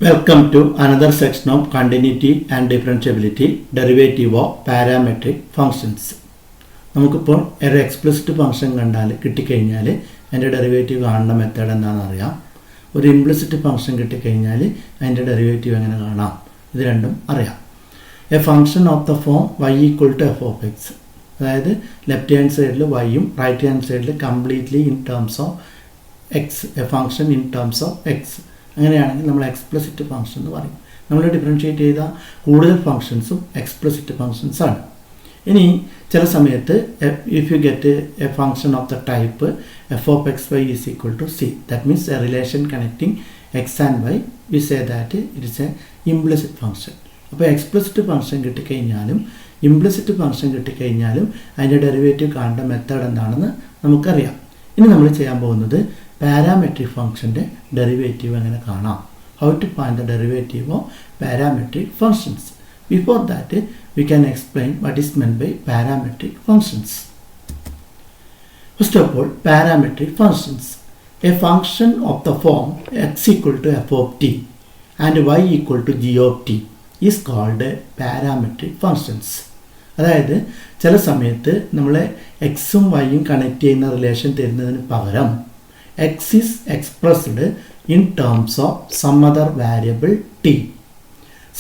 Welcome to another section of continuity and differentiability, derivative of parametric functions. നമുക്കിപ്പോൾ ഒരു explicit function കണ്ടാൽ കിട്ടിക്കഴിഞ്ഞാൽ അതിൻ്റെ ഡെറിവേറ്റീവ് കാണുന്ന മെത്തേഡ് എന്താണെന്ന് അറിയാം. ഒരു ഇംപ്ലിസിറ്റ് ഫംഗ്ഷൻ കിട്ടിക്കഴിഞ്ഞാൽ അതിൻ്റെ ഡെറിവേറ്റീവ് എങ്ങനെ കാണാം, ഇത് രണ്ടും അറിയാം. A function of the form y equal to f of x, അതായത് ലെഫ്റ്റ് ഹാൻഡ് സൈഡിൽ വൈയും റൈറ്റ് ഹാൻഡ് സൈഡിൽ completely in terms of x, a function in terms of x. അങ്ങനെയാണെങ്കിൽ നമ്മൾ എക്സ്പ്ലിസിറ്റ് ഫംഗ്ഷൻ എന്ന് പറയും. നമ്മൾ ഡിഫറൻഷ്യേറ്റ് ചെയ്ത കൂടുതൽ ഫംഗ്ഷൻസും എക്സ്പ്ലിസിറ്റ് ഫംഗ്ഷൻസ് ആണ്. ഇനി ചില സമയത്ത് if you get a function of the type f of x y is equal to c, that means a relation connecting x and y, we say that it is a implicit function. അപ്പോൾ explicit function കിട്ടിക്കഴിഞ്ഞാലും implicit function കിട്ടിക്കഴിഞ്ഞാലും അതിൻ്റെ derivative കാണേണ്ട method എന്താണെന്ന് നമുക്കറിയാം. ഇനി നമ്മൾ ചെയ്യാൻ പോകുന്നത് പാരാമെട്രിക് ഫംഗ്ഷൻ്റെ ഡെറിവേറ്റീവ് എങ്ങനെ കാണാം, how to find the derivative of parametric functions. Before that we can explain what is meant by parametric functions. First of all, parametric functions. A function of the form x equal to f of t and y equal to g of t is called parametric functions. അതായത് ചില സമയത്ത് നമ്മൾ എക്സും വൈയും connect ചെയ്യുന്ന relation തരുന്നതിന് പകരം x is expressed in terms of some other variable t.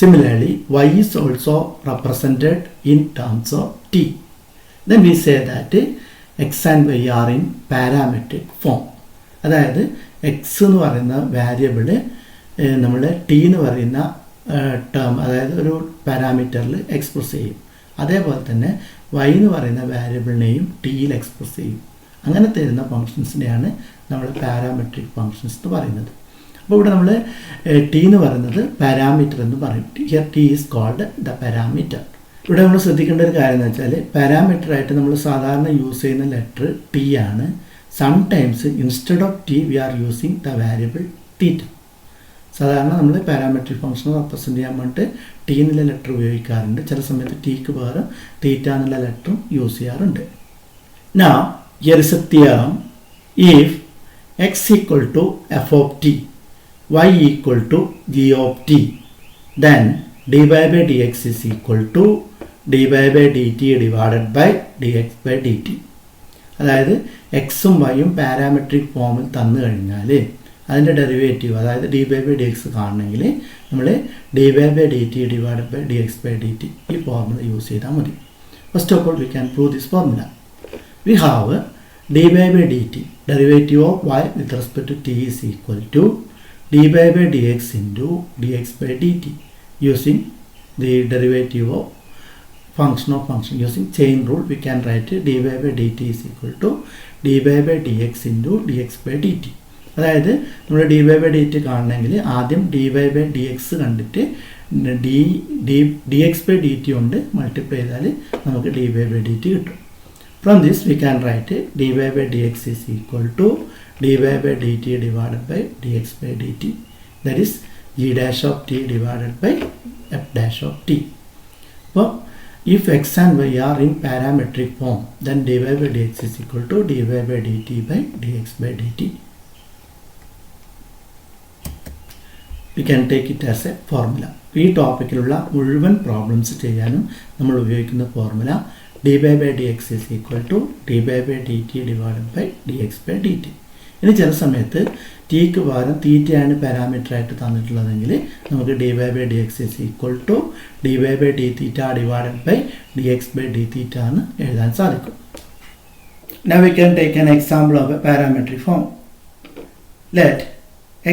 Similarly, y is also represented in terms of t. Then we say that x and y are in parametric form. അതായത് X എന്ന് പറയുന്ന വാരിയബിള് നമ്മൾ T എന്ന് പറയുന്ന term, അതായത് ഒരു പാരാമീറ്ററിൽ express ചെയ്യും. അതേപോലെ തന്നെ y എന്ന് പറയുന്ന വാരിയബിളിനെയും ടിയിൽ എക്സ്പ്രസ് ചെയ്യും. അങ്ങനെ തരുന്ന ഫങ്ഷൻസിനെയാണ് നമ്മൾ പാരാമെട്രിക് ഫങ്ഷൻസ് എന്ന് പറയുന്നത്. അപ്പോൾ ഇവിടെ നമ്മൾ ടി എന്ന് പറയുന്നത് പാരാമീറ്റർ എന്ന് പറയും. Here t is called the parameter. ഇവിടെ നമ്മൾ ശ്രദ്ധിക്കേണ്ട ഒരു കാര്യം എന്ന് വെച്ചാൽ പാരാമീറ്റർ ആയിട്ട് നമ്മൾ സാധാരണ യൂസ് ചെയ്യുന്ന ലെറ്റർ ടി ആണ്. Sometimes instead of T we are using the variable theta. സാധാരണ നമ്മൾ പാരാമെട്രിക് ഫംഗ്ഷൻ റെപ്രസെൻറ്റ് ചെയ്യാൻ വേണ്ടിയിട്ട് ടി എന്നുള്ള ലെറ്റർ ഉപയോഗിക്കാറുണ്ട്. ചില സമയത്ത് ടിക്ക് പകരം തീറ്റ എന്നുള്ള ലെറ്ററും യൂസ് ചെയ്യാറുണ്ട്. Now here is a theorem. If x equal to f of t, y equal to g of t, then dy by dx is equal to dy by dt divided by dx by dt. അതായത് എക്സും വൈയും parametric ഫോമിൽ തന്നു കഴിഞ്ഞാൽ അതിൻ്റെ derivative, അതായത് d y by d x കാണണമെങ്കിൽ നമ്മൾ d y by d t divided by d x by d t ഈ ഫോർമുല യൂസ് ചെയ്താൽ മതി. First of all we can prove this formula. We have d y by d t, derivative of y with respect to t is equal to dy by dx into dx by dt. Using the derivative of function using chain rule, we can write dy by dt is equal to dy by dx into dx by dt. അതായത് നമ്മൾ dy by dt കാണണമെങ്കിൽ ആദ്യം dy by dx കണ്ടിട്ട് dx by dt കൊണ്ട് multiply ചെയ്താൽ നമുക്ക് dy by dt കിട്ടും. From this we can write dy by dx is equal to dy by dt divided by dx by dt, that is g dash of t divided by f dash of t. So if x and y are in parametric form, then dy by dx is equal to dy by dt by dx by dt. We can take it as a formula. ഈ ടോപ്പിക്കിലുള്ള മുഴുവൻ problems ചെയ്യാനും നമ്മൾ ഉപയോഗിക്കുന്ന formula dy by dx is equal to dy by dt divided by dx by dt. ഇനി ചില സമയത്ത് tick പകരം തീറ്റയാണ് പാരാമീറ്റർ ആയിട്ട് തന്നിട്ടുള്ളതെങ്കിൽ നമുക്ക് dy by dx is equal to dy by d theta divided by dx by d theta എന്ന് എഴുതാൻ സാധിക്കും. Now we can take an example of a parametric form. Let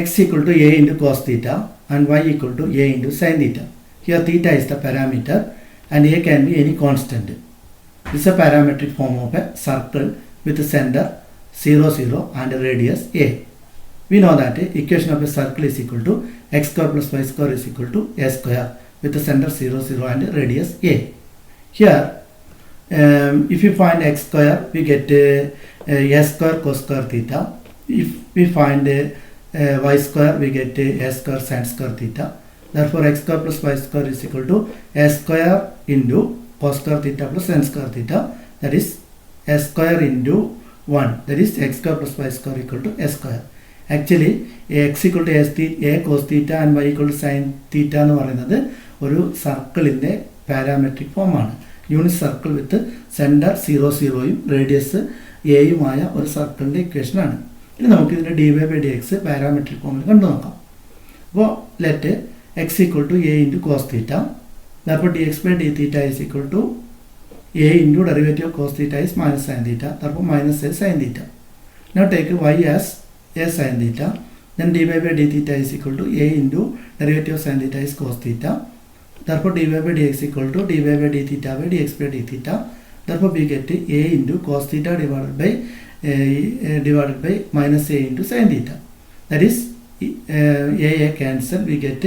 x equal to a into cos theta and y equal to a into sin theta. Here theta is the parameter and a can be any constant. This is a parametric form of a circle with a center 0, 0 and a radius a. We know that equation of a circle is equal to x square plus y square is equal to a square with the center 0, 0 and a radius a. Here if you find x square, we get a square cos square theta. If we find y square, we get a square sin square theta. Therefore x square plus y square is equal to a square into cos square theta plus sin square theta, that is a square into 1, that is x square plus y square equal to a square. Actually x equal to a cos theta and y equal to sine theta എന്ന് പറയുന്നത് ഒരു സർക്കിളിൻ്റെ parametric ഫോമാണ്. Unit circle with centre 0 0യും radius എയുമായ ഒരു സർക്കിളിൻ്റെ ഇക്വേഷനാണ്. ഇനി നമുക്കിതിൻ്റെ d y by d x parametric ഫോമിൽ കണ്ടു നോക്കാം. അപ്പോൾ let x equal to a into cos theta, അപ്പോൾ d x by d theta is equal to a into derivative of cos theta is minus sine theta, അപ്പോൾ minus a sine theta. Now take y as a sine theta, then dy by d theta is equal to a into derivative of sin theta is cos theta. Therefore dy by dx equal to dy by d theta by dx by d theta. Therefore we get a into cos theta divided by minus a into sin theta. That is a cancel, we get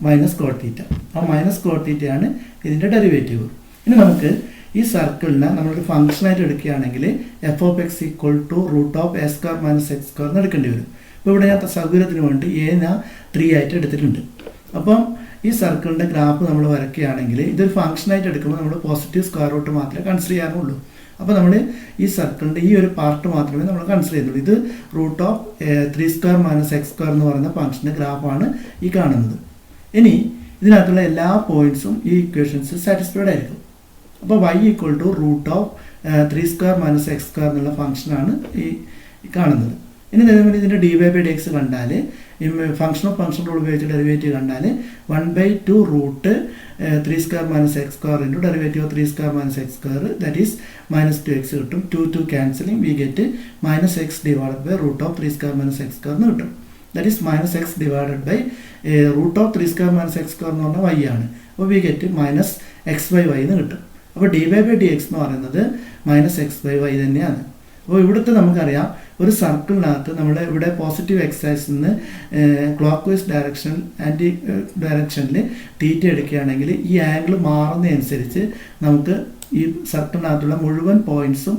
minus cot theta. Now minus cot theta ആണ് ഇതിൻ്റെ derivative. ഇനി നമുക്ക് ഈ സർക്കിളിനെ നമ്മളൊരു ഫംഗ്ഷനായിട്ട് എടുക്കുകയാണെങ്കിൽ f of x equal to root of a square minus x square എന്ന് എടുക്കേണ്ടി വരും. അപ്പോൾ ഇവിടെ ഞാൻ സൗകര്യത്തിന് വേണ്ടി എ ഞാൻ 3 ആയിട്ട് എടുത്തിട്ടുണ്ട്. അപ്പം ഈ സർക്കിളിൻ്റെ ഗ്രാഫ് നമ്മൾ വരയ്ക്കുകയാണെങ്കിൽ ഇതൊരു ഫംഗ്ഷനായിട്ട് എടുക്കുമ്പോൾ നമ്മൾ പോസിറ്റീവ് സ്ക്വയർ റൂട്ട് മാത്രമേ കൺസിഡർ ചെയ്യാറുള്ളൂ. അപ്പോൾ നമ്മൾ ഈ സർക്കിളിൻ്റെ ഈ ഒരു പാർട്ട് മാത്രമേ നമ്മൾ കൺസിഡർ ചെയ്യുന്നുള്ളൂ. ഇത് root of 3 square minus x square എന്ന് പറയുന്ന ഫംഗ്ഷൻ്റെ ഗ്രാഫാണ് ഈ കാണുന്നത്. ഇനി ഇതിനകത്തുള്ള എല്ലാ പോയിൻറ്റ്സും ഈ ഇക്വേഷൻസ് സാറ്റിസ്ഫൈഡ് ആയിരിക്കും. അപ്പോൾ y equal to root of 3 square minus x square എന്നുള്ള ഫംഗ്ഷനാണ് ഈ കാണുന്നത്. ഇനി അതേപോലെ ഇതിൻ്റെ d y by d x കണ്ടാൽ ഫംഗ്ഷൻ ഓഫ് ഫംഗ്ഷൻ റൂൾ ഉപയോഗിച്ച് ഡെറിവേറ്റീവ് കണ്ടാൽ 1/2 root 3 square minus x square into derivative of 3 square minus x square, that is minus 2x കിട്ടും. 2 cancelling we get minus x divided by root of 3 square minus x square എന്ന് കിട്ടും. That is minus x divided by root of 3 square minus x square എന്ന് പറഞ്ഞാൽ y ആണ്. അപ്പോൾ we get minus x by y എന്ന് കിട്ടും. അപ്പോൾ d y by d x എന്ന് പറയുന്നത് മൈനസ് എക്സ് ബൈ വൈ തന്നെയാണ്. അപ്പോൾ ഇവിടുത്തെ നമുക്കറിയാം ഒരു സർക്കിളിനകത്ത് നമ്മുടെ ഇവിടെ പോസിറ്റീവ് എക്സ് ആക്സിൽ നിന്ന് ക്ലോക്ക് വൈസ് ഡയറക്ഷൻ ആൻറ്റി ഡയറക്ഷനിൽ തീറ്റ എടുക്കുകയാണെങ്കിൽ ഈ ആംഗിൾ മാറുന്നതനുസരിച്ച് നമുക്ക് ഈ സർക്കിളിനകത്തുള്ള മുഴുവൻ പോയിൻറ്റ്സും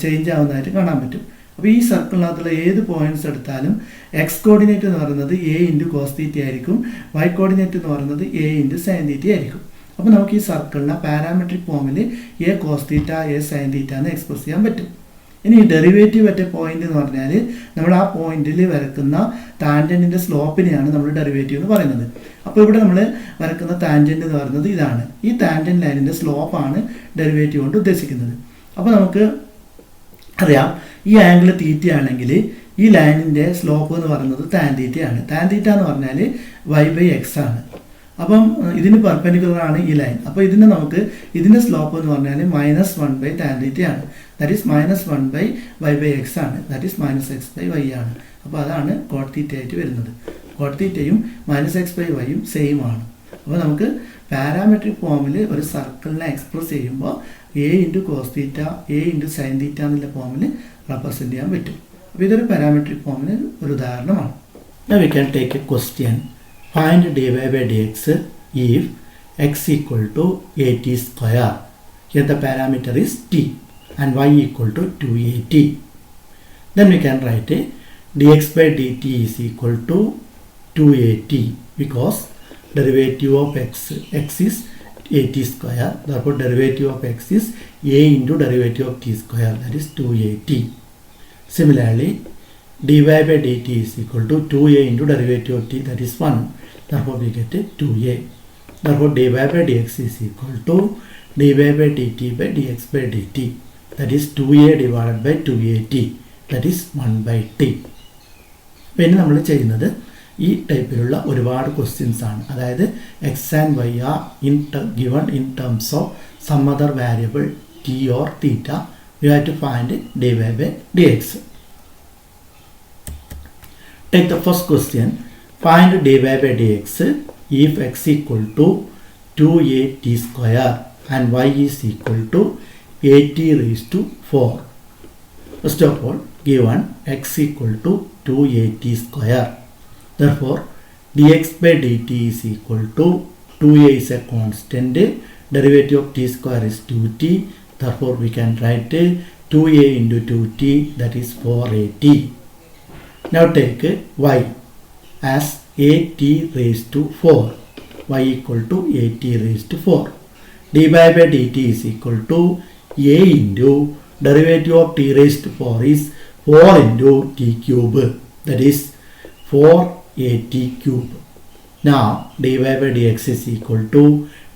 ചേഞ്ച് ആവുന്നതായിട്ട് കാണാൻ പറ്റും. അപ്പോൾ ഈ സർക്കിളിനകത്തുള്ള ഏത് പോയിൻറ്റ്സ് എടുത്താലും എക്സ് കോർഡിനേറ്റ് എന്ന് പറയുന്നത് എ ഇൻറ്റു കോസ് തീറ്റ ആയിരിക്കും, വൈ കോർഡിനേറ്റ് എന്ന് പറയുന്നത് എ ഇൻറ്റു സൈൻ തീറ്റ ആയിരിക്കും. അപ്പോൾ നമുക്ക് ഈ സർക്കിളിനെ പാരാമെട്രിക് ഫോമിൽ a cos theta a sine theta എന്ന് എക്സ്പ്രസ് ചെയ്യാൻ പറ്റും. ഇനി ഡെറിവേറ്റീവ് അറ്റ് പോയിന്റ് എന്ന് പറഞ്ഞാൽ നമ്മൾ ആ പോയിന്റിൽ വരക്കുന്ന ടാൻജൻറ്റിൻ്റെ സ്ലോപ്പിനെയാണ് നമ്മൾ ഡെറിവേറ്റീവ് എന്ന് പറയുന്നത്. അപ്പോൾ ഇവിടെ നമ്മൾ വരക്കുന്ന ടാൻജൻറ്റ് എന്ന് പറയുന്നത് ഇതാണ്. ഈ ടാൻജൻറ്റ് ലൈനിൻ്റെ സ്ലോപ്പാണ് ഡെറിവേറ്റീവ് കൊണ്ട് ഉദ്ദേശിക്കുന്നത്. അപ്പോൾ നമുക്ക് അറിയാം ഈ ആംഗിൾ തീറ്റ ആണെങ്കിൽ ഈ ലൈനിൻ്റെ സ്ലോപ്പ് എന്ന് പറയുന്നത് ടാൻ തീറ്റയാണ്. ടാൻ തീറ്റ എന്ന് പറഞ്ഞാൽ y ബൈ എക്സ് ആണ്. അപ്പം ഇതിന് പെർപെൻഡിക്കുലർ ആണ് ഈ ലൈൻ. അപ്പോൾ ഇതിനെ നമുക്ക് ഇതിൻ്റെ സ്ലോപ്പ് എന്ന് പറഞ്ഞാൽ -1 ബൈ ടാൻ തീറ്റയാണ്. That is -1 by y by x ആണ്. That is -x by y ആണ്. അപ്പോൾ അതാണ് കോട്ട് തീറ്റ ആയിട്ട് വരുന്നത്. കോട്ട് തീറ്റയും -x ബൈ വൈയും സെയിം ആണ്. അപ്പോൾ നമുക്ക് പാരാമെട്രിക് ഫോമിൽ ഒരു സർക്കിളിനെ എക്സ്പ്രസ് ചെയ്യുമ്പോൾ a into cos theta a into sine theta എന്നുള്ള ഫോമിൽ റെപ്രസെൻറ്റ് ചെയ്യാൻ പറ്റും. അപ്പോൾ ഇതൊരു പാരാമെട്രിക് ഫോമിന് ഒരു ഉദാഹരണമാണ്. Now we can take a question. Find dy by dx if x equal to at square. Here the parameter is t and y equal to 2at. Then we can write dx by dt is equal to 2at because derivative of x is at square. Therefore derivative of x is a into derivative of t square, that is 2at. Similarly dy by dt is equal to 2a into derivative of t, that is 1. Therefore we get 2a. Therefore dy by dx is equal to dy by dt by dx by dt, that is 2a divided by 2at, that is 1 by t. പിന്നെ നമ്മൾ ചെയ്യുന്നത് ഈ ടൈപ്പിലുള്ള ഒരുപാട് questions ആണ്. അതായത് x and y are given in terms of some other variable t or theta. We have to find dy by dx. Take the first question. Find dy by dx if x equal to 2at square and y is equal to at raised to 4. First of all, given x equal to 2at square. Therefore, dx by dt is equal to 2a is a constant. Derivative of t square is 2t. Therefore, we can write 2a into 2t, that is 4at. Now take y as at raised to 4. Y equal to at raised to 4. dy by dt is equal to a into derivative of t raised to 4 is 4 into t cube. that is 4at cube. Now dy by dx is equal to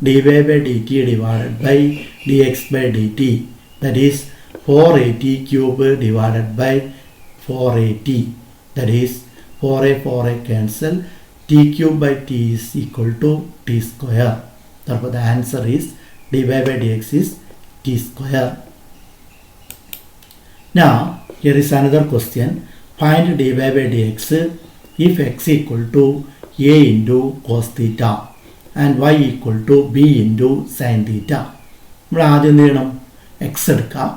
dy by dt divided by dx by dt, that is 4at cube divided by 4at, that is 4a cancel, t cube by t is equal to t square. Therefore the answer is dy by dx is t square. Now here is another question. Find dy by dx if x equal to a into cos theta and y equal to b into sin theta. നമ്മൾ ആദ്യം എന്ത് ചെയ്യണം? എക്സ് എടുക്കാം.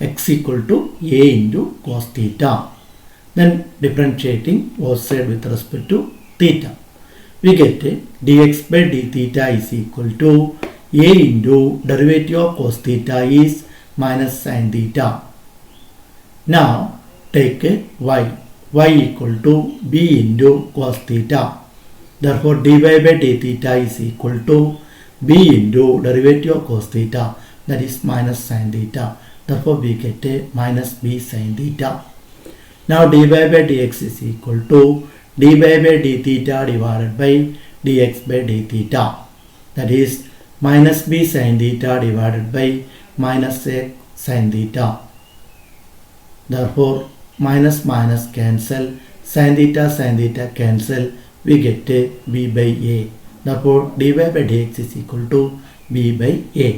X equal to a into cos theta. Then differentiating both side with respect to theta. We get dx by d theta is equal to a into derivative of cos theta is minus sin theta. Now take y equal to b into cos theta. Therefore dy by d theta is equal to b into derivative of cos theta, that is minus sin theta. Therefore we get minus b sin theta. Now dy by dx is equal to dy by d theta divided by dx by d theta, that is minus b sin theta divided by minus a sin theta. Therefore minus minus cancel, sin theta cancel, we get b by a. Therefore dy by dx is equal to b by a.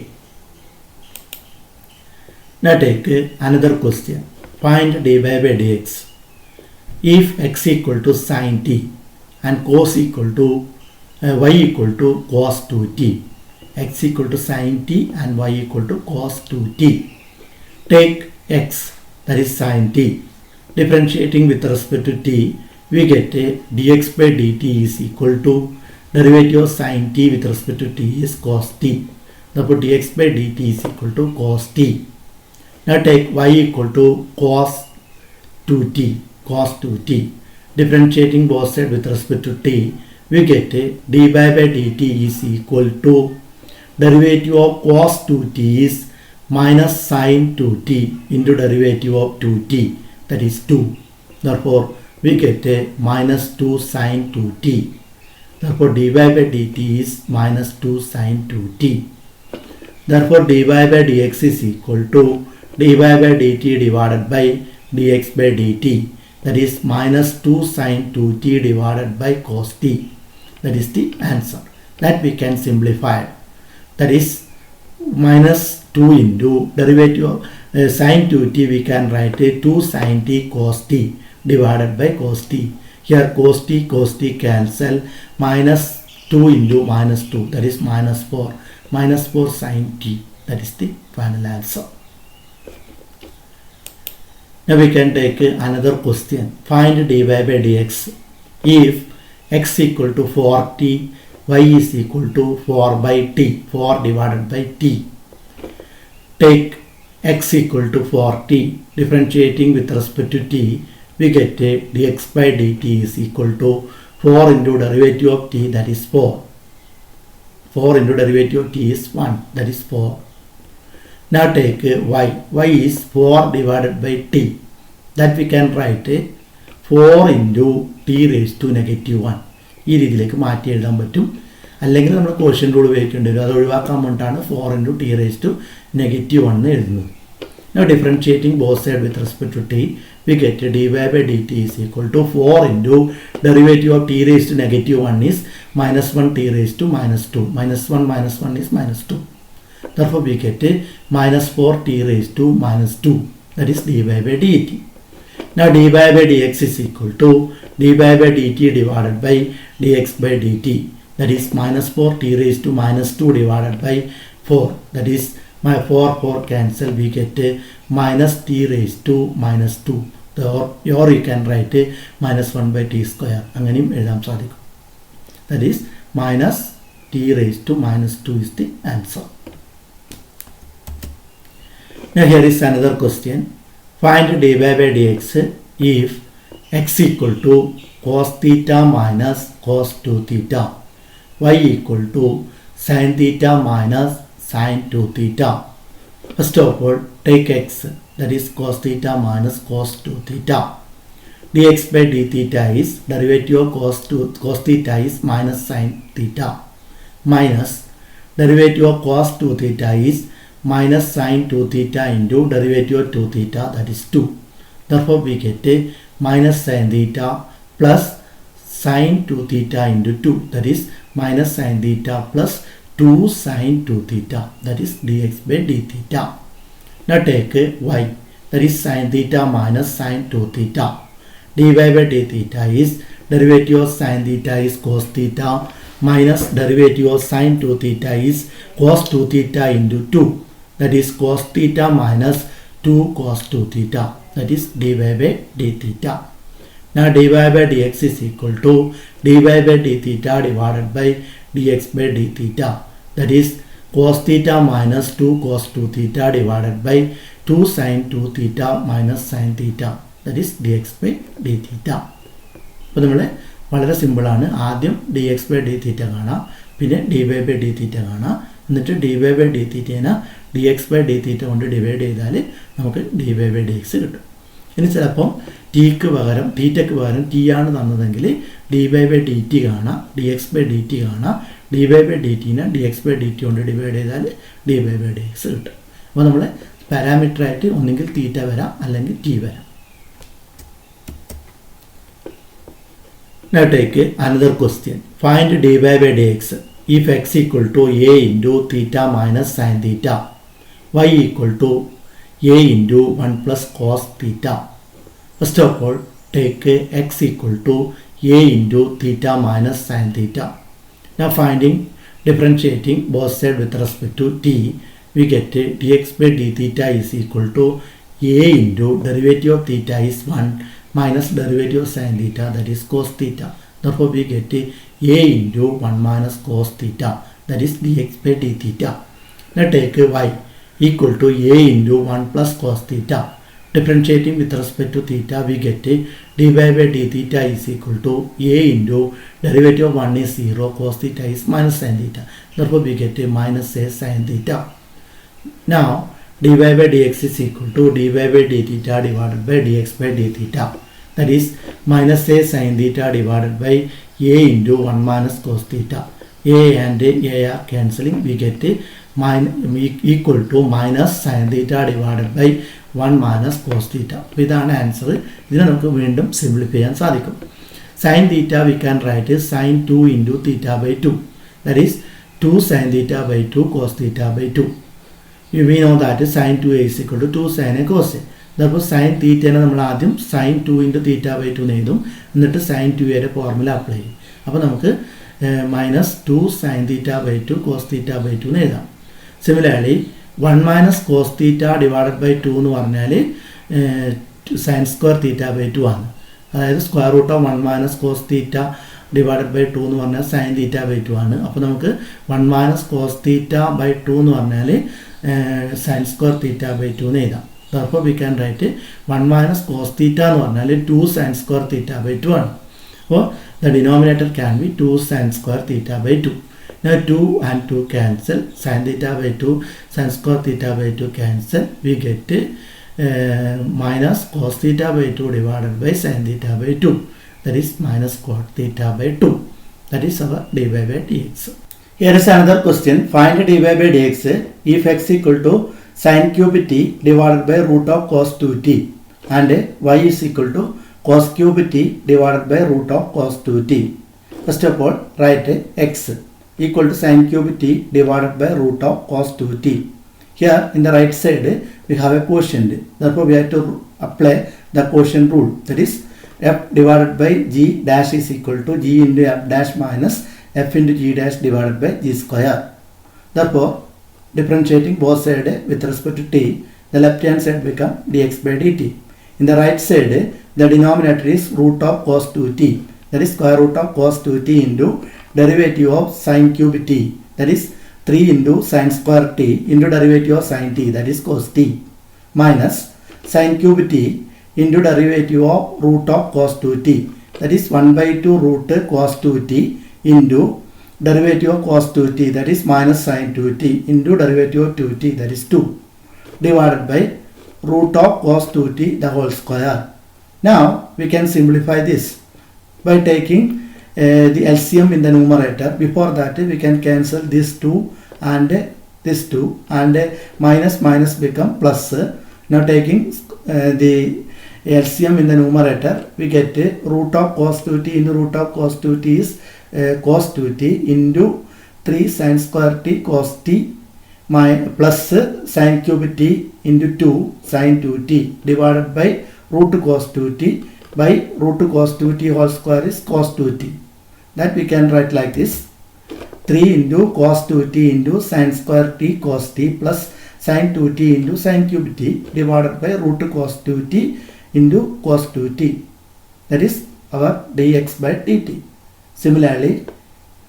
Now take another question. Find dy by dx if x equal to sin t and cos equal to y equal to cos 2t. X equal to sin t and y equal to cos 2t. Take x, that is sin t. Differentiating with respect to t, we get dx by dt is equal to derivative of sin t with respect to t is cos t. Therefore dx by dt is equal to cos t. Now take y equal to cos 2t. Cos 2t. Differentiating both sides with respect to t, we get dy by dt is equal to derivative of cos 2t is minus sin 2t into derivative of 2t, that is 2. Therefore we get minus 2 sin 2t. Therefore dy by dt is minus 2 sin 2t. Therefore dy by dx is equal to dy by dt divided by dx by dt, that is minus 2 sin 2t divided by cos t. That is the answer. That we can simplify. That is minus 2 into derivative of sin 2t, we can write 2 sin t cos t divided by cos t. Here cos t cancel, minus 2 into minus 2, that is minus 4. Minus 4 sin t. That is the final answer. Now we can take another question. Find dy by dx if x equal to 4t, y is equal to 4 by t, 4 divided by t. Take x equal to 4t. Differentiating with respect to t, we get dx by dt is equal to 4 into derivative of t, that is 4. 4 into derivative of t is 1, that is 4. Now take y. Y is 4 divided by t. That we can write 4 into t raised to negative 1. ഈ രീതിയിലേക്ക് മാറ്റി എഴുതാൻ പറ്റും. അല്ലെങ്കിൽ നമ്മൾ quotient rule ഉപയോഗിക്കേണ്ടി വരും. അത് ഒഴിവാക്കാൻ വേണ്ടിയിട്ടാണ് 4 into t raised to negative 1 എഴുതുന്നത്. Now differentiating both sides with respect to t, we get dy by dt is equal to 4 into derivative of t raised to negative 1 is minus 1 t raised to minus 2. Minus 1 is minus 2. Therefore we get minus 4 t raised to minus 2, that is dy by dt. Now dy by dx is equal to dy by dt divided by dx by dt, that is minus 4 t raised to minus 2 divided by 4, that is my 4 cancel, we get minus t raised to minus 2. Or you can write minus 1 by t square. അങ്ങനെയും എഴുതാൻ സാധിക്കും. That is minus t raised to minus 2 is the answer. Now here is another question. Find dy by dx if x equal to cos theta minus cos 2 theta, y equal to sin theta minus sin 2 theta. First of all, take x, that is cos theta minus cos 2 theta. dx by d theta is derivative of cos theta is minus sin theta minus derivative of cos 2 theta is minus sin 2 theta into derivative of 2 theta, that is 2. Therefore we get a minus sin theta plus sin 2 theta into 2, that is minus sin theta plus 2 sin 2 theta, that is dx by d theta. Now take y, that is sin theta minus sin 2 theta. dy by d theta is derivative of sin theta is cos theta minus derivative of sin 2 theta is cos 2 theta into 2, that is cos theta minus 2 cos 2 theta, that is dy by d theta. Now dy by dx is equal to dy by d theta divided by dx by d theta, that is cos theta minus 2 cos 2 theta divided by 2 sin 2 theta minus sin theta, that is dx by d theta. അപ്പോൾ നമ്മൾ വളരെ സിമ്പിളാണ്. ആദ്യം d x by d theta കാണാം, പിന്നെ d y by d theta കാണാം, എന്നിട്ട് d y by d തീറ്റേനെ d x by d theta കൊണ്ട് ഡിവൈഡ് ചെയ്താൽ നമുക്ക് d y by d x കിട്ടും. ഇനി ചിലപ്പം തീറ്റയ്ക്ക് പകരം ടി ആണ് തന്നതെങ്കിൽ d y by d t കാണാം, d x by d t കാണാം, ഡി വൈ ബൈ ഡി ടീനെ d x by d t കൊണ്ട് ഡിവൈഡ് ചെയ്താൽ D y by d x കിട്ടും. അപ്പോൾ നമ്മൾ പാരാമീറ്ററായിട്ട് ഒന്നുകിൽ തീറ്റ വരാം അല്ലെങ്കിൽ ടി വരാം. Now take another question. Find dy by dx if x equal to a into theta minus sin theta, y equal to a into 1 plus cos theta. First of all, take x equal to a into theta minus sin theta. Now differentiating both sides with respect to t, we get dx by d theta is equal to a into derivative of theta is 1 minus derivative of sin theta, that is cos theta. Therefore we get a into 1 minus cos theta, that is dx by d theta. Now take y equal to a into 1 plus cos theta. Differentiating with respect to theta, we get dy by d theta is equal to a into derivative of 1 is 0, cos theta is minus sin theta. Therefore we get minus a sin theta. Now dy by dx is equal to dy by d theta divided by dx by d theta, that is minus a sin theta divided by a into 1 minus cos theta. A and a are cancelling, we get equal to minus sin theta divided by 1 minus cos theta. ഇതാണ് answer. ഇതിനെ നമുക്ക് വീണ്ടും simplify ചെയ്യാൻ സാധിക്കും. sin theta we can write as sin 2 into theta by 2, that is 2 sin theta by 2 cos theta by 2. We know that sin 2a is equal to 2 sin a cos a. Therefore sin theta നമ്മൾ ആദ്യം sin 2 into theta by 2 എഴുതും, എന്നിട്ട് sin 2a formula apply ചെയ്യും. അപ്പോൾ നമുക്ക് minus 2 sin theta by 2 cos theta by 2 എഴുതാം. Similarly 1 minus cos theta divided by 2 എന്ന് പറഞ്ഞാൽ sin square theta by 2 ആണ്. അതായത് square root of 1 minus cos theta divided by 2 എന്ന് പറഞ്ഞാൽ sin theta by 2 ആണ്. അപ്പോൾ നമുക്ക് 1 minus cos theta by 2 എന്ന് പറഞ്ഞാൽ sin square theta by 2 എന്ന് എഴുതാം. Therefore we can write 1 minus cos theta എന്ന് പറഞ്ഞാൽ 2 sin square theta by 2 ആണ്. അപ്പോൾ the denominator can be 2 sin square theta by 2. Now 2 and 2 cancel, sin theta by 2 sin square theta by 2 cancel, we get minus cos theta by 2 divided by sin theta by 2, that is minus cot theta by 2. That is our dy by dx. Here is another question. Find dy by dx if x equal to sin cube t divided by root of cos 2t and y is equal to cos cube t divided by root of cos 2t. First of all, write x equal to sin cube t divided by root of cos 2t. Here in the right side we have a quotient. Therefore we have to apply the quotient rule. That is f divided by g dash is equal to g into f dash minus f into g dash divided by g square. Therefore differentiating both sides with respect to t, the left hand side become dx by dt. In the right side the denominator is root of cos 2t, that is square root of cos 2t into derivative of sin cube t, that is 3 into sin square t into derivative of sin t, that is cos t, minus sin cube t into derivative of root of cos 2t, that is 1 by 2 root cos 2t into derivative of cos 2t, that is minus sin 2t into derivative of 2t, that is 2, divided by root of cos 2t the whole square. Now we can simplify this by taking the LCM in the numerator. Before that we can cancel this 2 and this 2 and minus minus become plus. Now taking the LCM in the numerator, we get root of cos 2t into root of cos 2t is cos 2t into 3 sin square t cos t plus sin cube t into 2 sin 2t divided by root cos 2t by root cos 2t whole square is cos 2t. That we can write like this: 3 into cos 2t into sin square t cos t plus sin 2t into sin cube t divided by root cos 2t into cos 2t. That is our dx by dt. Similarly,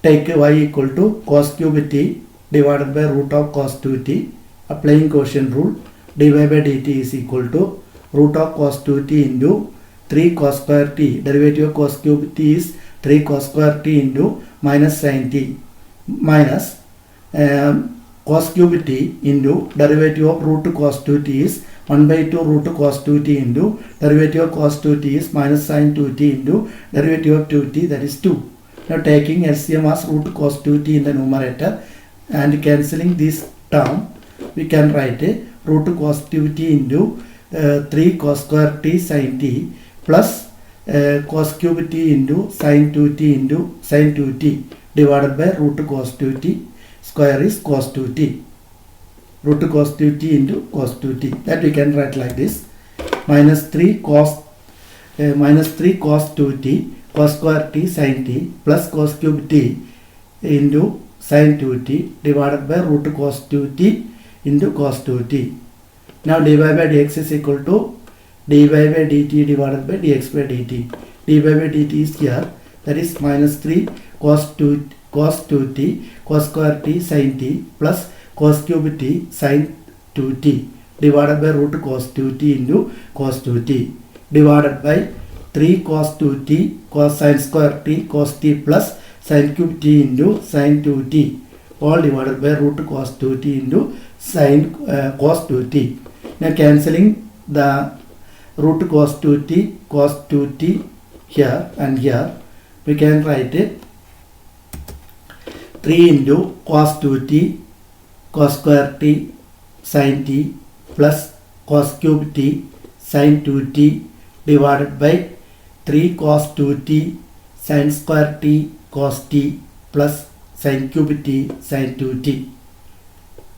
take y equal to cos cube t divided by root of cos 2t. Applying quotient rule, dy by dt is equal to root of cos 2t into 3 cos square t. Derivative of cos cube t is 3 cos square t into minus sin t minus cos cube t into derivative of root cos 2t is 1 by 2 root cos 2t into derivative of cos 2t is minus sin 2t into derivative of 2t, that is 2. Now taking LCM as root cos 2t in the numerator and cancelling this term, we can write root cos 2t into 3 cos square t sin t plus cos cube t into sin 2t into sin 2t divided by root cos 2t square is cos 2t. Root cos 2t into cos 2t. That we can write like this: minus 3 cos 2t cos square t sin t plus cos cube t into sin 2t divided by root cos 2t into cos 2t. Now dy by dx is equal to dy by dt divided by dx by dt. dy by dt is here, that is minus 3 cos 2t cos square t sin t plus cos cube t sin 2t divided by root cos 2t into cos 2t divided by 3 cos 2t cos sin square t cos t plus sin cube t into sin 2t all divided by root cos 2t into sin cos 2t. Now cancelling the root cos 2t here and here, we can write it 3 into cos 2t cos square t sin t plus cos cube t sin 2t divided by 3 cos 2t sin square t cos t plus sin cube t sin 2t.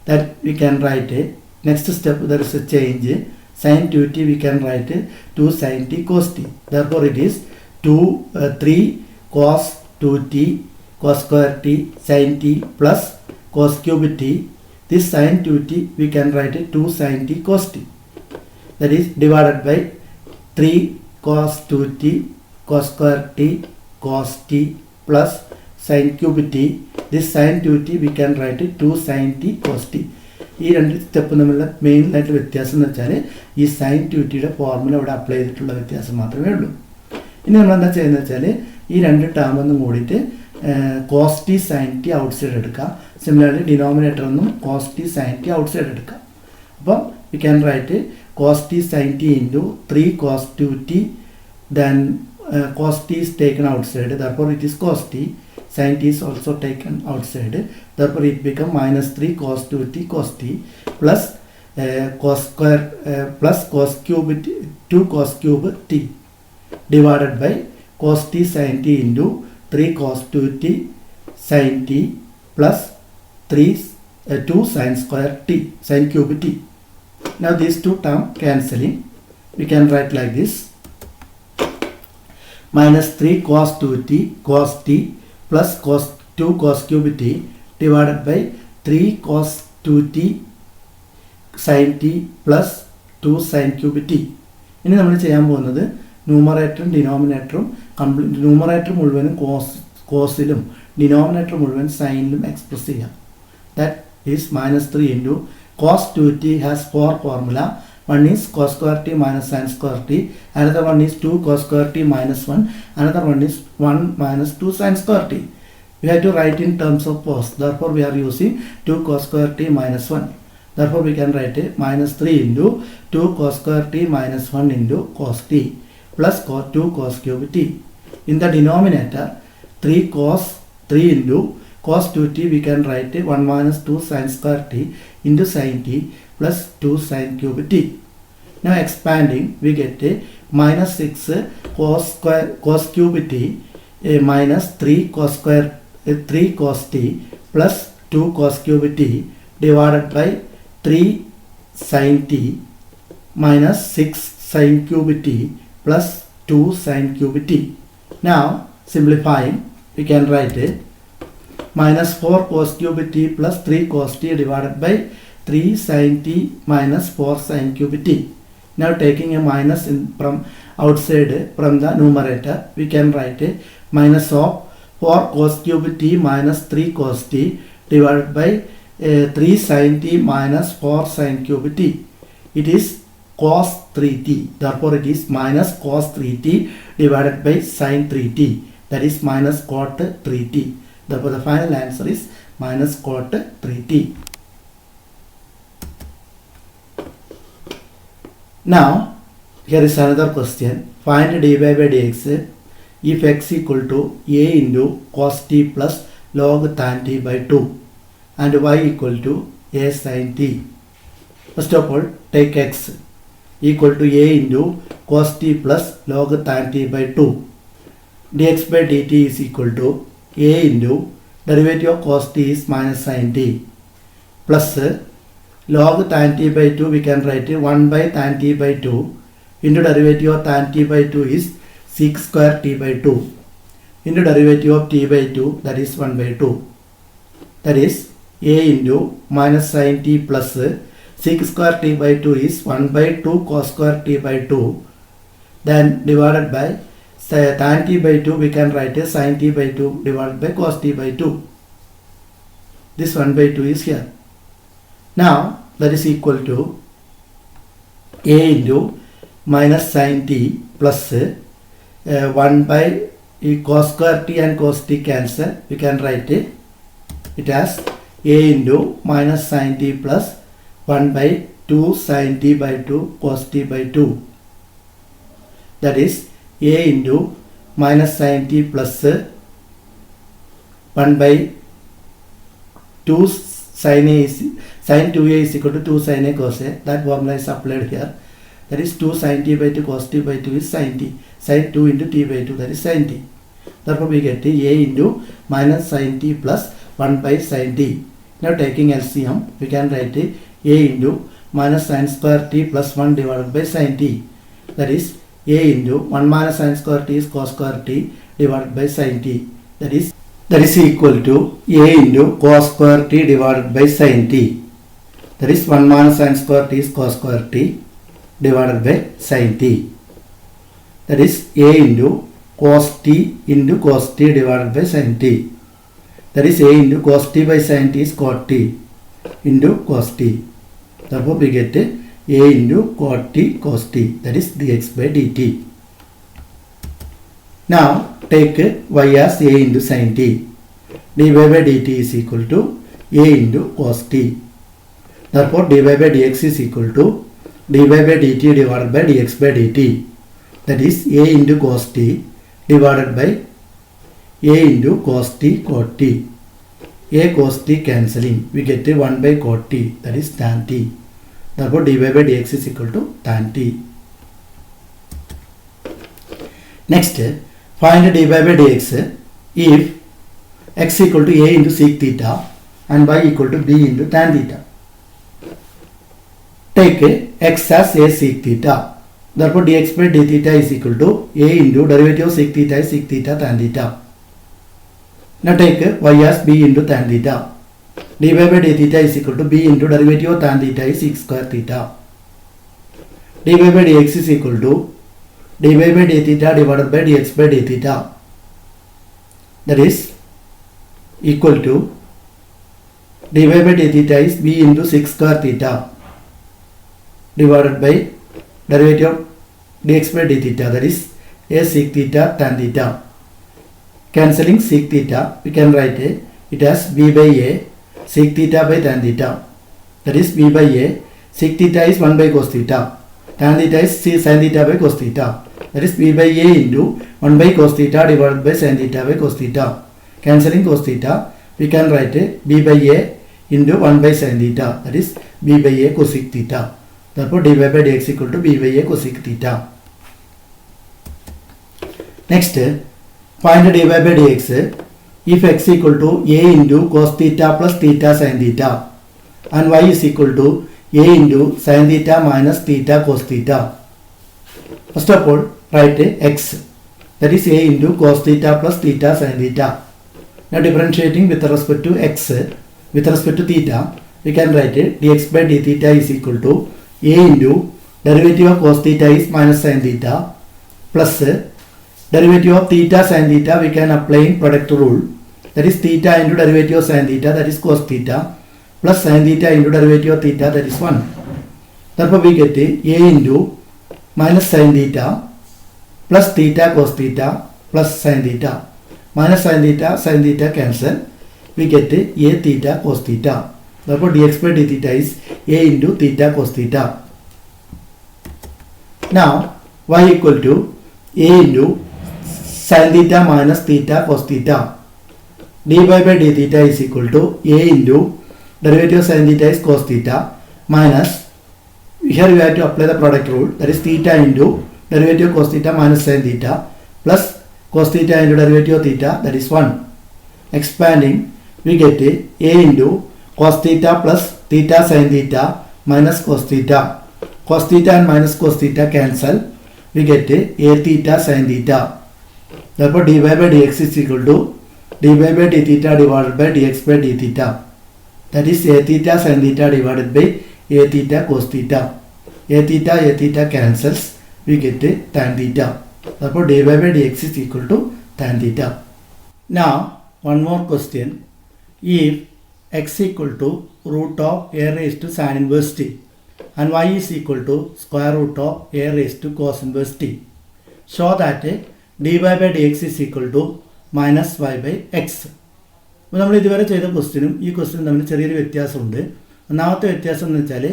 That we can write it. Next step, there is a change. Sin 2t we can write 2 sin t cos t. Therefore it is 3 cos 2t cos square t sin t plus cos cube t. This sin 2t we can write 2 sin t cos t. That is divided by 3 cos 2t cos square t cos t plus sin cube t. This sin 2t we can write 2 sin t cos t. ഈ രണ്ട് step തമ്മിലുള്ള മെയിനായിട്ട് വ്യത്യാസം എന്ന് വെച്ചാൽ ഈ sign 2tയുടെ formula ഇവിടെ apply ചെയ്തിട്ടുള്ള വ്യത്യാസം മാത്രമേ ഉള്ളൂ. ഇനി നമ്മൾ എന്താ ചെയ്യുന്നത് വെച്ചാൽ ഈ രണ്ട് ടേമൊന്നും കൂടിയിട്ട് cos t sine t outside എടുക്കാം. സിമിലർലി ഡിനോമിനേറ്റർ ഒന്നും cos t sine t outside എടുക്കാം. അപ്പം we can write cos t sine t into 3 cos 2t, then cos t is taken outside, therefore it is cos t. Sin t is also taken outside, therefore it becomes minus 3 cos 2t cos t plus cos square plus cos cube 2 cos cube t divided by cos t sin t into 3 cos 2t sin t plus 2 sin square t sin cube t. Now these two terms cancelling, we can write like this: minus 3 cos 2t cos t plus cos 2 cos cube t divided by 3 cos 2t sin t plus 2 sin cube t. ഇനി നമ്മൾ ചെയ്യാൻ പോകുന്നത് ന്യൂമറേറ്ററും ഡിനോമിനേറ്ററും numerator മുഴുവനും കോസിലും denominator മുഴുവൻ സൈനിലും express ചെയ്യാം. That is minus 3 into cos 2t has 4 formula. One is cos square t minus sin square t, another one is 2 cos square t minus 1, another one is 1 minus 2 sin square t. We have to write in terms of cos, therefore we are using 2 cos square t minus 1. Therefore we can write minus 3 into 2 cos square t minus 1 into cos t plus 2 cos cube t. In the denominator, 3 into cos 2t, we can write 1 minus 2 sin square t into sin t plus 2 sin cube t. Now expanding, we get minus 6 cos cube t minus 3 cos t plus 2 cos cube t divided by 3 sin t minus 6 sin cube t plus 2 sin cube t. Now simplifying, we can write minus 4 cos cube t plus 3 cos t divided by 3 sin t minus 4 sin cube t. Now taking a minus from outside from the numerator, we can write minus of 4 cos cube t minus 3 cos t divided by 3 sin t minus 4 sin cube t. It is cos 3t. Therefore, it is minus cos 3t divided by sin 3t. That is minus cot 3t. Therefore, the final answer is minus cot 3t. Now, here is another question. Find dy by dx if x equal to a into cos t plus log tan t by 2 and y equal to a sin t. First of all, take x equal to a into cos t plus log tan t by 2. dx by dt is equal to a into derivative of cos t is minus sin t plus log tan t by 2, we can write 1 by tan t by 2 into derivative of tan t by 2 is sec square t by 2 into derivative of t by 2, that is 1 by 2. That is a into minus sin t plus sec square t by 2 is 1 by 2 cos square t by 2, then divided by tan t by 2, we can write sin t by 2 divided by cos t by 2. This 1 by 2 is here. Now that is equal to a into minus sin t plus 1 by cos square t and cos t cancel. We can write it as a into minus sin t plus 1 by 2 sin t by 2 cos t by 2. That is a into minus sin t plus 1 by 2 sin a is sin 2a is equal to 2 sin a cos a. That formula is applied here. That is 2 sin t by 2 cos t by 2 is sin t. Sin 2 into t by 2, that is sin t. Therefore, we get a into minus sin t plus 1 by sin t. Now taking LCM, we can write a into minus sin square t plus 1 divided by sin t. That is a into 1 minus sin square t is cos square t divided by sin t. That is equal to a into cos square t divided by sin t. That is 1 minus sin square t is cos square t divided by sin t. That is a into cos t into cos t divided by sin t. That is a into cos t by sin t is cot t into cos t. Therefore, we get a into cot t cos t, that is dx by dt. Now take y as a into sin t. dy by dt is equal to a into cos t. Therefore, dy by dx is equal to dy by dt divided by dx by dt. That is a into cos t divided by a into cos t cot t. A cos t cancelling, we get 1 by cot t, that is tan t. Therefore, dy by dx is equal to tan t. Next, find dy by dx if x equal to a into sec theta and y equal to b into tan theta. Take x as a sec theta. Therefore, dx by d theta is equal to a into derivative of sec theta is sec theta tan theta. Now take y as b into tan theta. dy by d theta is equal to b into derivative of tan theta is sec square theta. dy by dx is equal to dy by d theta divided by dx by d theta. That is equal to dy by d theta is b into sec square theta divided by derivative of dx by d theta, that is a sec theta tan theta. Cancelling sec theta, we can write it as b by a sec theta by tan theta. That is b by a sec theta is 1 by cos theta. Tan theta is sin theta by cos theta. That is b by a into 1 by cos theta divided by sin theta by cos theta. Cancelling cos theta, we can write b by a into 1 by sin theta. That is b by a cosec theta. Therefore dy by dx equal to b by a cosec theta. Next, find dy by dx if x equal to a into cos theta plus theta sin theta and y is equal to a into sin theta minus theta cos theta. First of all, write x, that is a into cos theta plus theta sin theta. Now differentiating with respect to x, with respect to theta, we can write dx by d theta is equal to a into derivative of cos theta is minus sin theta plus derivative of theta sin theta, we can apply product rule, that is theta into derivative of sin theta, that is cos theta, plus sin theta into derivative of theta, that is 1. Therefore we get a into minus sin theta plus theta cos theta plus sin theta. Minus sin theta cancel, we get a theta cos theta. Therefore dx by d theta is a into theta cos theta. Now y equal to a into sin theta minus theta cos theta. dy by d theta is equal to a into derivative of sin theta is cos theta minus, here we have to apply the product rule, that is theta into derivative of cos theta minus sin theta plus cos theta into derivative of theta, that is 1. Expanding, we get a into cos theta plus theta sin theta minus cos theta. Cos theta and minus cos theta cancel, we get a theta sin theta. Therefore dy by dx is equal to dy by d theta divided by dx by d theta. That is a theta sin theta divided by a theta cos theta. A theta cancels, we get tan theta. Therefore dy by dx is equal to tan theta. Now one more question. If x equal to root of a raised to sin inverse t and y is equal to square root of a raised to cos inverse t, show that dy by dx is equal to minus y by x. അപ്പോൾ നമ്മൾ ഇതുവരെ ചെയ്ത ക്വസ്റ്റ്യനും ഈ ക്വസ്റ്റ്യനും തമ്മിൽ ചെറിയൊരു വ്യത്യാസമുണ്ട്. ഒന്നാമത്തെ വ്യത്യാസം എന്ന് വെച്ചാൽ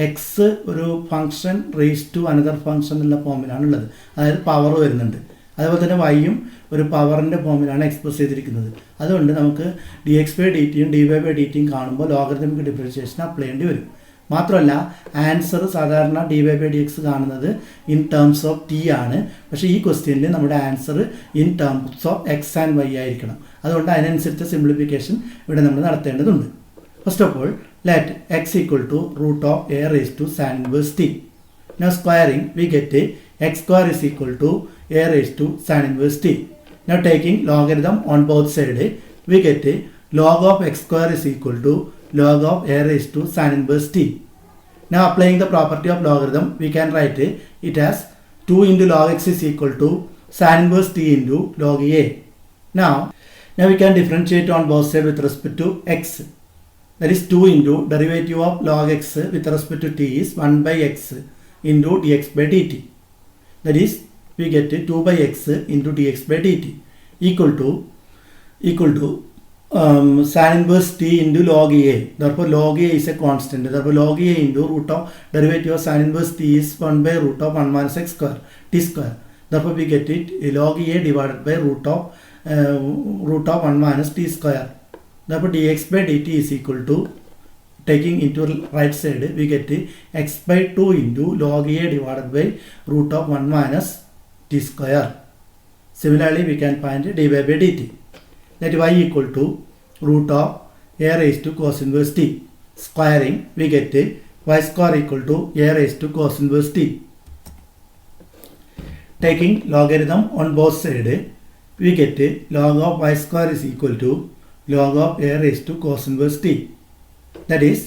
എക്സ് ഒരു function raise to another function എന്നുള്ള ഫോമിലാണ് ഉള്ളത്, അതായത് പവർ വരുന്നുണ്ട്. അതുപോലെ തന്നെ വൈയും ഒരു പവറിൻ്റെ ഫോമിലാണ് എക്സ്പ്രസ് ചെയ്തിരിക്കുന്നത്. അതുകൊണ്ട് നമുക്ക് ഡി എക്സ് ബൈ ഡി ടിയും ഡി വൈ ബൈ ഡി ടിയും കാണുമ്പോൾ ലോഗരിതമിക് ഡിഫറൻഷിയേഷൻ അപ്ലൈ ചെയ്യേണ്ടി വരും. മാത്രമല്ല ആൻസർ സാധാരണ d y by d x കാണുന്നത് ഇൻ ടേംസ് ഓഫ് ടി ആണ്. പക്ഷേ ഈ ക്വസ്റ്റ്യനിൽ നമ്മുടെ answer in terms of x and y ആയിരിക്കണം. അതുകൊണ്ട് അതിനനുസരിച്ച് സിംപ്ലിഫിക്കേഷൻ ഇവിടെ നമ്മൾ നടത്തേണ്ടതുണ്ട്. First of all let x equal to root of a raise to sine inverse t. Now squaring we get x square is equal to a raise to sine inverse t. Now taking logarithm on both side we get log of x square is equal to log of a raised to sin inverse t. Now applying the property of logarithm, we can write it as 2 into log x is equal to sin inverse t into log a. Now we can differentiate on both sides with respect to x. That is 2 into derivative of log x with respect to t is 1 by x into dx by dt. That is we get 2 by x into dx by dt equal to sin inverse t into log a. Therefore log a is a constant. Therefore log a into root of derivative of sin inverse t is 1 by root of 1 minus x square t square. Therefore we get it log a divided by root of 1 minus t square. Therefore dx by dt is equal to, taking into right side, we get x by 2 into log a divided by root of 1 minus t square. Similarly we can find dy by dt. Let y equal to root of a raised to cos inverse t. Squaring, we get y square equal to a raised to cos inverse t. Taking logarithm on both sides, we get log of y square is equal to log of a raised to cos inverse t. That is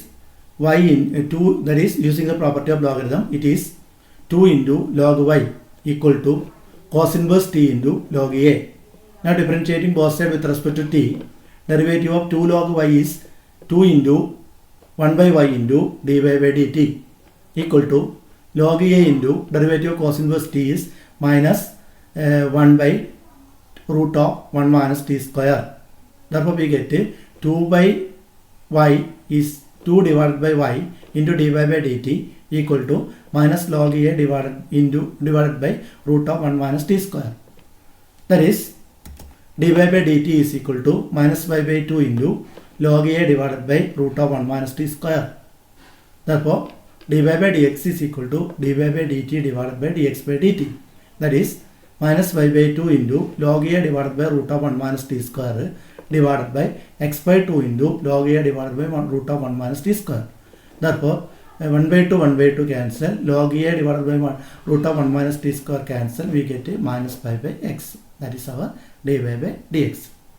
y in 2, that is using the property of logarithm, it is 2 into log y equal to cos inverse t into log a. Now differentiating both sides with respect to t, derivative of 2 log y is 2 into 1 by y into dy by dt equal to log a into derivative of cos inverse t is minus 1 by root of 1 minus t square. Therefore we get 2 by y is 2 divided by y into dy by dt equal to minus log a divided by root of 1 minus t square. That is dy by dt is equal to minus pi by 2 into log a divided by root of 1 minus t square. Therefore, dy by dx is equal to dy by dt divided by dx by dt. That is minus pi by 2 into log a divided by root of 1 minus t square divided by x by 2 into log a divided by root of 1 minus t square. Therefore, 1 by 2 cancel, log a divided by root of 1 minus t square cancel, we get a minus pi by x. That is our dy by dx.